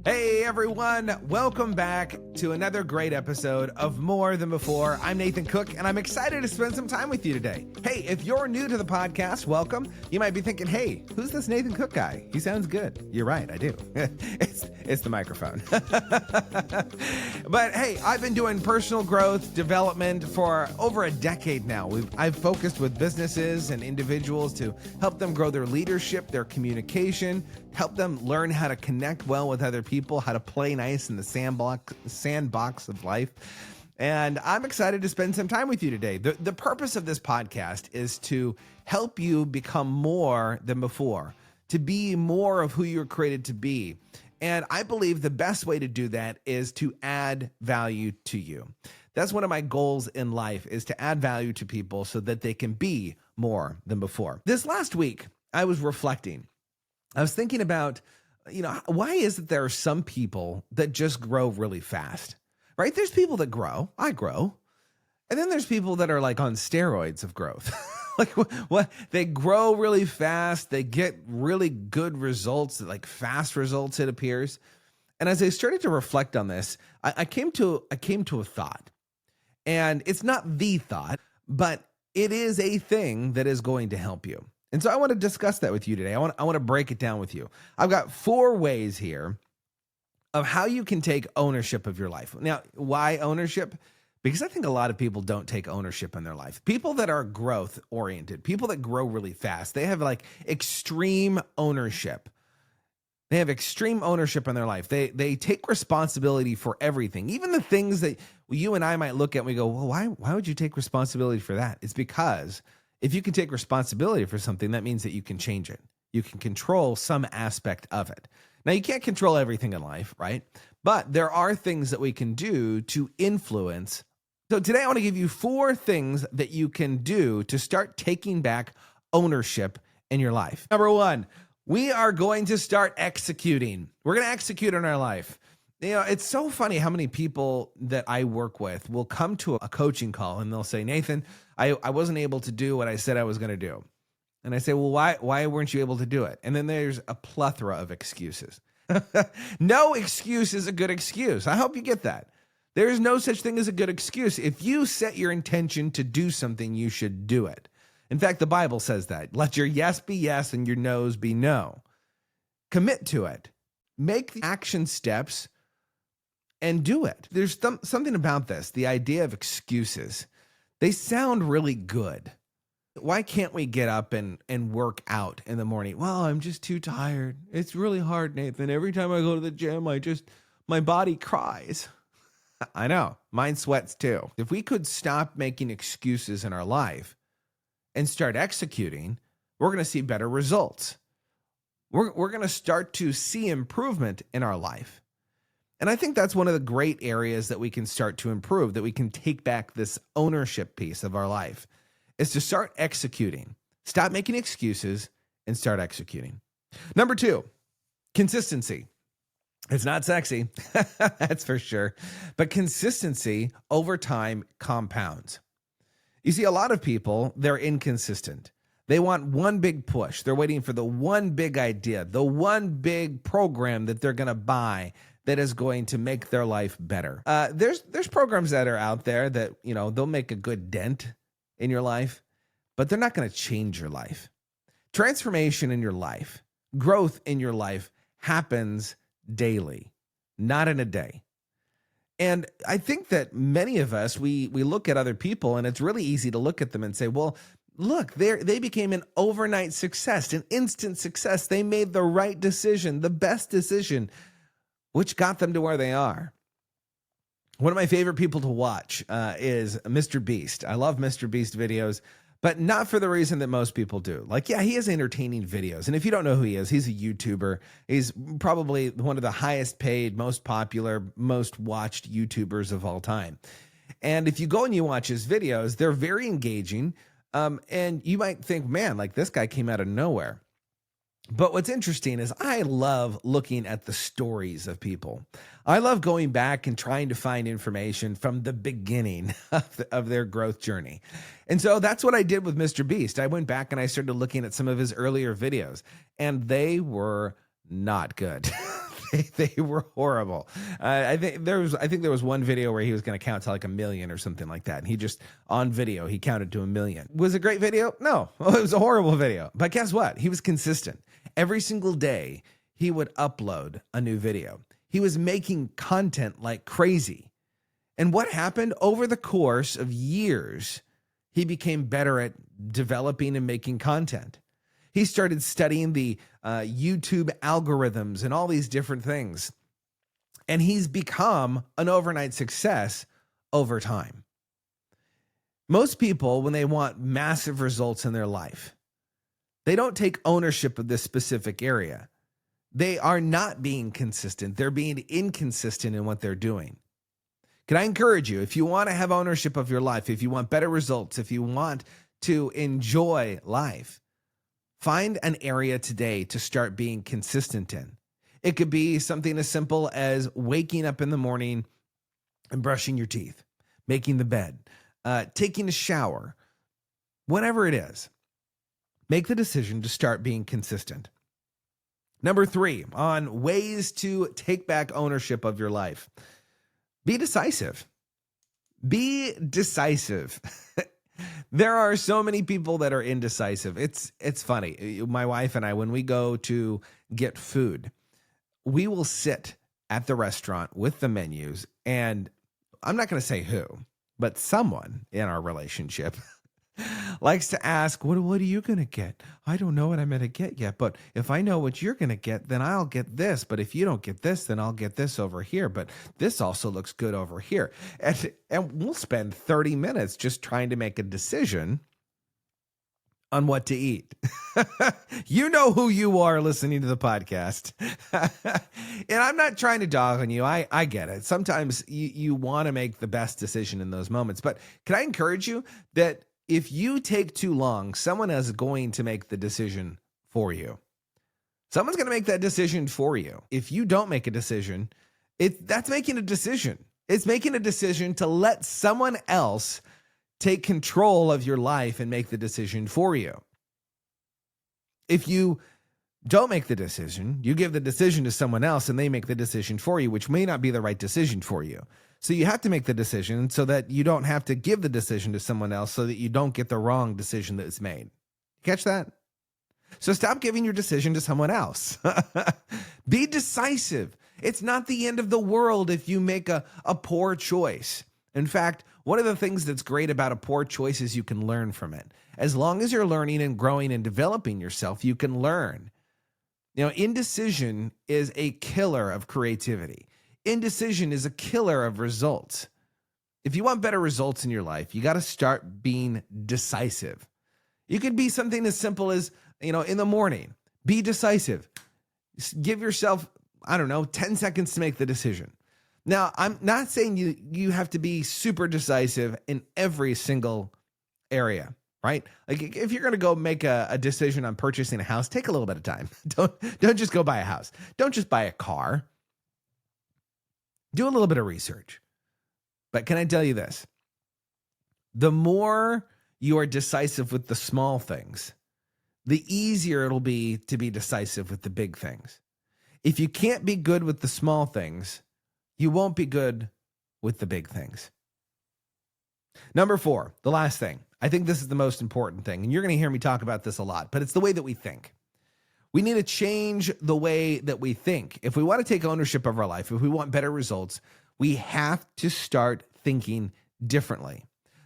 Hey everyone, welcome back to another great episode of More Than Before. I'm Nathan Cook and I'm excited to spend some time with you today. Hey, if you're new to the podcast, welcome. You might be thinking, hey, who's this Nathan Cook guy? He sounds good. You're right, I do. It's the microphone. But hey, I've been doing personal growth development for over a decade now. I've focused with businesses and individuals to help them grow their leadership, their communication, help them learn how to connect well with other people, how to play nice in the sandbox of life. And I'm excited to spend some time with you today. The purpose of this podcast is to help you become more than before, to be more of who you're created to be. And I believe the best way to do that is to add value to you. That's one of my goals in life, is to add value to people so that they can be more than before. This last week, I was reflecting. I was thinking about, why is it there are some people that just grow really fast, right? There's people that grow. I grow. And then there's people that are like on steroids of growth. Like what? They grow really fast. They get really good results, like fast results, it appears. And as I started to reflect on this, I came to a thought. And it's not the thought, but it is a thing that is going to help you. And so I want to discuss that with you today. I want to break it down with you. I've got 4 ways here of how you can take ownership of your life. Now, why ownership? Because I think a lot of people don't take ownership in their life. People that are growth oriented, people that grow really fast, they have like extreme ownership. They have extreme ownership in their life. They take responsibility for everything, even the things that you and I might look at and we go, well, why would you take responsibility for that? It's because if you can take responsibility for something, that means that you can change it. You can control some aspect of it. Now, you can't control everything in life, right? But there are things that we can do to influence. So today I want to give you 4 things that you can do to start taking back ownership in your life. Number 1, we are going to start executing. We're going to execute in our life. It's so funny how many people that I work with will come to a coaching call and they'll say, Nathan, I wasn't able to do what I said I was going to do. And I say, well, why weren't you able to do it? And then there's a plethora of excuses. No excuse is a good excuse. I hope you get that. There is no such thing as a good excuse. If you set your intention to do something, you should do it. In fact, the Bible says that. Let your yes be yes and your no's be no. Commit to it. Make the action steps and do it. There's something about this, the idea of excuses. They sound really good. Why can't we get up and work out in the morning? Well, I'm just too tired. It's really hard, Nathan. Every time I go to the gym, my body cries. I know, mine sweats too. If we could stop making excuses in our life and start executing, we're going to see better results. We're going to start to see improvement in our life. And I think that's one of the great areas that we can start to improve, that we can take back this ownership piece of our life, is to start executing. Stop making excuses and start executing. Number 2, consistency. It's not sexy, that's for sure. But consistency over time compounds. You see, a lot of people, they're inconsistent. They want one big push. They're waiting for the one big idea, the one big program that they're going to buy that is going to make their life better. There's programs that are out there that, they'll make a good dent in your life, but they're not going to change your life. Transformation in your life, growth in your life happens daily, not in a day. And I think that many of us, we look at other people and it's really easy to look at them and say, well, look, they became an overnight success, an instant success. They made the right decision, the best decision, which got them to where they are. One of my favorite people to watch is Mr. Beast. I love Mr. Beast videos, but not for the reason that most people do. Like, yeah, he has entertaining videos. And if you don't know who he is, he's a YouTuber. He's probably one of the highest paid, most popular, most watched YouTubers of all time. And if you go and you watch his videos, they're very engaging. And you might think, man, like this guy came out of nowhere. But what's interesting is I love looking at the stories of people. I love going back and trying to find information from the beginning of their growth journey. And so that's what I did with Mr. Beast. I went back and I started looking at some of his earlier videos, and they were not good. They were horrible. I think there was one video where he was going to count to like 1,000,000 or something like that. And he just, on video, he counted to 1,000,000. Was it a great video? No, it was a horrible video. But guess what? He was consistent. Every single day, he would upload a new video. He was making content like crazy. And what happened? Over the course of years, he became better at developing and making content. He started studying the YouTube algorithms and all these different things. And he's become an overnight success over time. Most people, when they want massive results in their life, they don't take ownership of this specific area. They are not being consistent. They're being inconsistent in what they're doing. Can I encourage you, if you want to have ownership of your life, if you want better results, if you want to enjoy life, find an area today to start being consistent in. It could be something as simple as waking up in the morning and brushing your teeth, making the bed, taking a shower, whatever it is. Make the decision to start being consistent. Number 3, on ways to take back ownership of your life. Be decisive. Be decisive. There are so many people that are indecisive. It's funny. My wife and I, when we go to get food, we will sit at the restaurant with the menus, and I'm not going to say who, but someone in our relationship likes to ask, what are you going to get? I don't know what I'm going to get yet, but if I know what you're going to get, then I'll get this. But if you don't get this, then I'll get this over here. But this also looks good over here. And we'll spend 30 minutes just trying to make a decision on what to eat. You know who you are listening to the podcast. And I'm not trying to dog on you. I get it. Sometimes you want to make the best decision in those moments. But can I encourage you that if you take too long, someone is going to make the decision for you. Someone's going to make that decision for you. If you don't make a decision, that's making a decision. It's making a decision to let someone else take control of your life and make the decision for you. If you don't make the decision, you give the decision to someone else and they make the decision for you, which may not be the right decision for you. So you have to make the decision so that you don't have to give the decision to someone else so that you don't get the wrong decision that is made. Catch that? So stop giving your decision to someone else. Be decisive. It's not the end of the world if you make a poor choice. In fact, one of the things that's great about a poor choice is you can learn from it. As long as you're learning and growing and developing yourself, you can learn. Indecision is a killer of creativity. Indecision is a killer of results. If you want better results in your life, you got to start being decisive. You could be something as simple as, in the morning, be decisive. Give yourself, 10 seconds to make the decision. Now, I'm not saying you have to be super decisive in every single area, right? Like if you're going to go make a decision on purchasing a house, take a little bit of time. Don't just go buy a house. Don't just buy a car. Do a little bit of research. But can I tell you this? The more you are decisive with the small things, the easier it'll be to be decisive with the big things. If you can't be good with the small things, you won't be good with the big things. Number 4, the last thing. I think this is the most important thing, and you're going to hear me talk about this a lot, but it's the way that we think. We need to change the way that we think. If we want to take ownership of our life, if we want better results, we have to start thinking differently.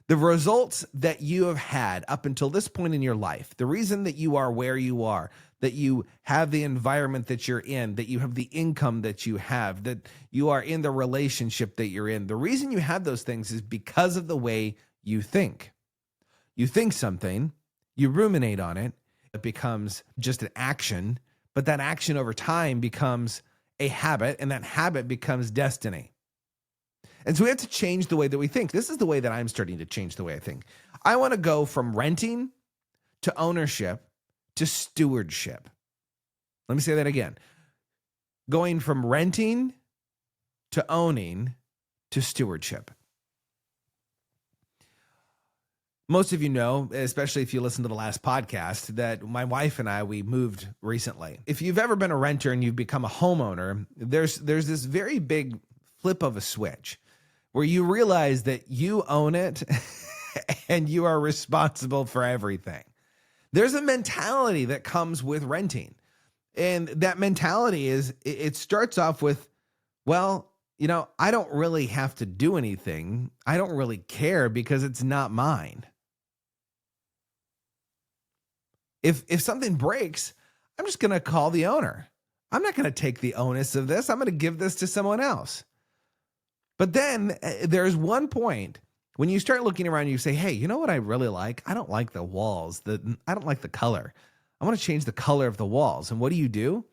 The results that you have had up until this point in your life, the reason that you are where you are, that you have the environment that you're in, that you have the income that you have, that you are in the relationship that you're in, the reason you have those things is because of the way you think. You think something, you ruminate on it, it becomes just an action, but that action over time becomes a habit, and that habit becomes destiny. And so we have to change the way that we think. This is the way that I'm starting to change the way I think. I want to go from renting to ownership to stewardship. Let me say that again. Going from renting to owning to stewardship. Most of you know, especially if you listen to the last podcast, that my wife and I, we moved recently. If you've ever been a renter and you've become a homeowner, there's this very big flip of a switch where you realize that you own it and you are responsible for everything. There's a mentality that comes with renting. And that mentality is, it starts off with, well, I don't really have to do anything. I don't really care because it's not mine. If something breaks, I'm just going to call the owner. I'm not going to take the onus of this. I'm going to give this to someone else. But then there's one point when you start looking around, you say, hey, you know what I really like? I don't like the walls. I don't like the color. I want to change the color of the walls. And what do?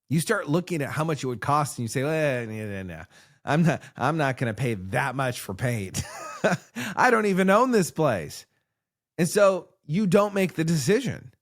You start looking at how much it would cost and you say, no, I'm not going to pay that much for paint. I don't even own this place. And so you don't make the decision.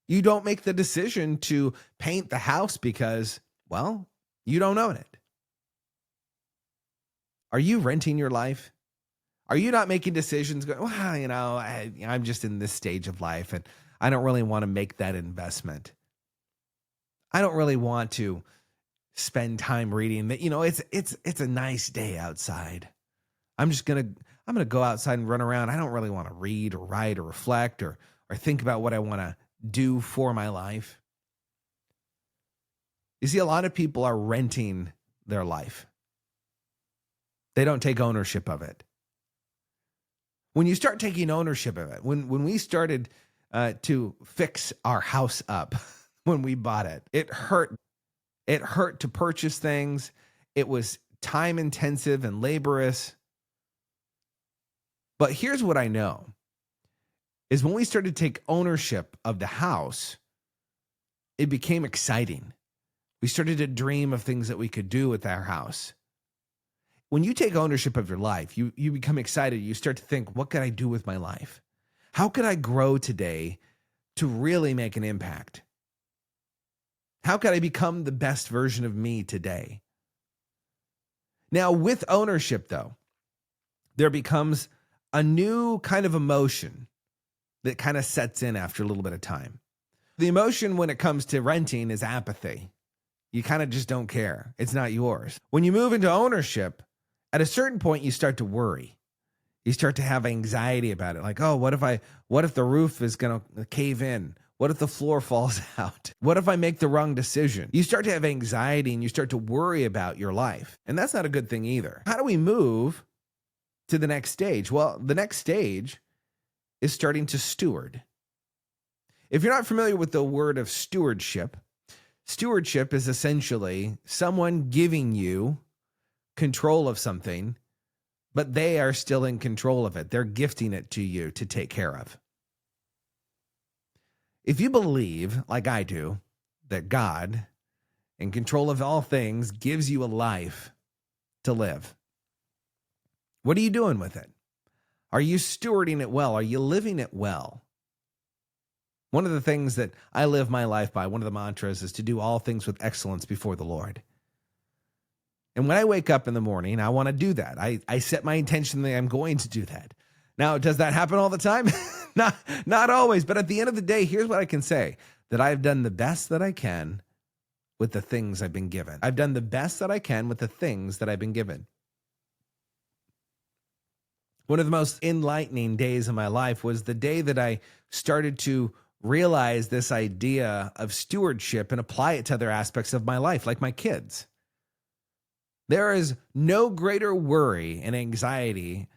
You don't make the decision to paint the house because, well, you don't own it. Are you renting your life? Are you not making decisions going, well, I'm just in this stage of life and I don't really want to make that investment. I don't really want to spend time reading that. It's a nice day outside. I'm going to go outside and run around. I don't really want to read or write or reflect or think about what I want to do for my life. You see, a lot of people are renting their life. They don't take ownership of it. When you start taking ownership of it, when we started to fix our house up, when we bought it, it hurt. It hurt to purchase things. It was time intensive and laborious. But here's what I know is when we started to take ownership of the house, it became exciting. We started to dream of things that we could do with our house. When you take ownership of your life, you become excited. You start to think, what could I do with my life? How could I grow today to really make an impact? How could I become the best version of me today? Now, with ownership, though, there becomes a new kind of emotion that kind of sets in after a little bit of time. The emotion when it comes to renting is apathy. You kind of just don't care. It's not yours. When you move into ownership, at a certain point, you start to worry. You start to have anxiety about it. Like, oh, what if the roof is going to cave in? What if the floor falls out? What if I make the wrong decision? You start to have anxiety and you start to worry about your life. And that's not a good thing either. How do we move to the next stage? Well, the next stage is starting to steward. If you're not familiar with the word of stewardship, stewardship is essentially someone giving you control of something, but they are still in control of it. They're gifting it to you to take care of. If you believe, like I do, that God, in control of all things, gives you a life to live, what are you doing with it? Are you stewarding it well? Are you living it well? One of the things that I live my life by, one of the mantras, is to do all things with excellence before the Lord. And when I wake up in the morning, I want to do that. I set my intention that I'm going to do that. Now, does that happen all the time? Not always. But at the end of the day, here's what I can say, that I've done the best that I can with the things I've been given. I've done the best that I can with the things that I've been given. One of the most enlightening days of my life was the day that I started to realize this idea of stewardship and apply it to other aspects of my life, like my kids. There is no greater worry and anxiety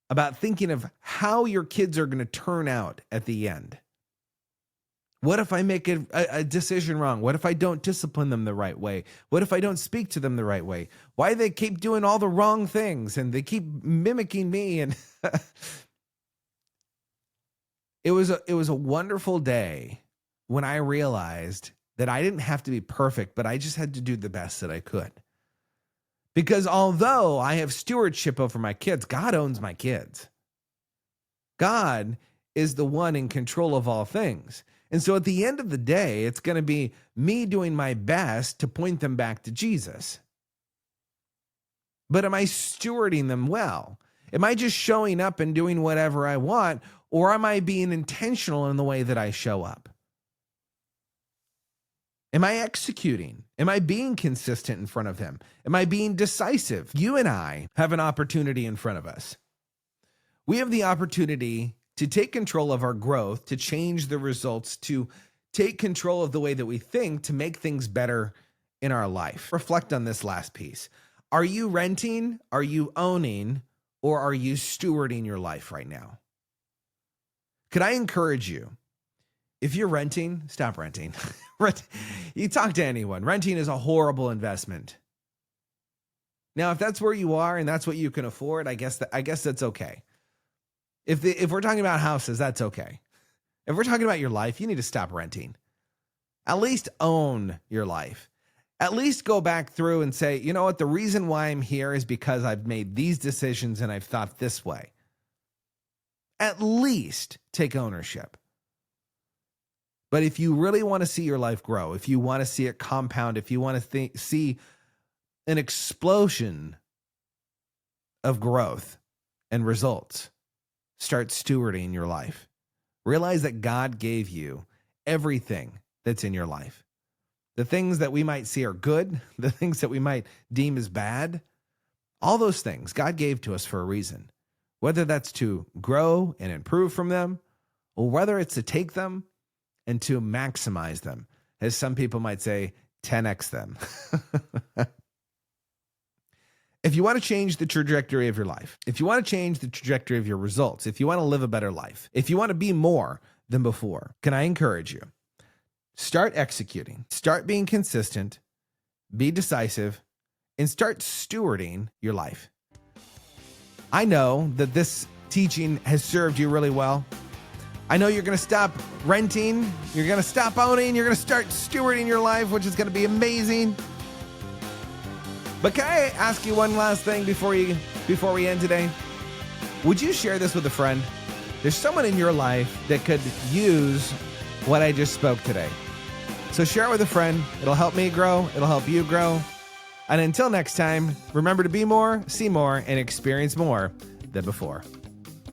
about thinking of how your kids are going to turn out at the end. What if I make a decision wrong? What if I don't discipline them the right way? What if I don't speak to them the right way? Why do they keep doing all the wrong things and they keep mimicking me? And it was a wonderful day when I realized that I didn't have to be perfect, but I just had to do the best that I could. Because although I have stewardship over my kids, God owns my kids. God is the one in control of all things. And so at the end of the day, it's going to be me doing my best to point them back to Jesus. But am I stewarding them well? Am I just showing up and doing whatever I want, or am I being intentional in the way that I show up? Am I executing? Am I being consistent in front of him? Am I being decisive? You and I have an opportunity in front of us. We have the opportunity to take control of our growth, to change the results, to take control of the way that we think, to make things better in our life. Reflect on this last piece. Are you renting? Are you owning? Or are you stewarding your life right now? Could I encourage you? If you're renting, stop renting. You talk to anyone. Renting is a horrible investment. Now, if that's where you are and that's what you can afford, I guess that's okay. If we're talking about houses, that's okay. If we're talking about your life, you need to stop renting. At least own your life. At least go back through and say, you know what, the reason why I'm here is because I've made these decisions and I've thought this way. At least take ownership. But if you really want to see your life grow, if you want to see it compound, if you want to see an explosion of growth and results, start stewarding your life. Realize that God gave you everything that's in your life. The things that we might see are good, the things that we might deem as bad, all those things God gave to us for a reason. Whether that's to grow and improve from them, or whether it's to take them and to maximize them. As some people might say, 10x them. If you want to change the trajectory of your life, if you want to change the trajectory of your results, if you want to live a better life, if you want to be more than before, can I encourage you? Start executing, start being consistent, be decisive, and start stewarding your life. I know that this teaching has served you really well. I know you're going to stop renting, you're going to stop owning, you're going to start stewarding your life, which is going to be amazing. But can I ask you one last thing before we end today? Would you share this with a friend? There's someone in your life that could use what I just spoke today. So share it with a friend. It'll help me grow. It'll help you grow. And until next time, remember to be more, see more, and experience more than before.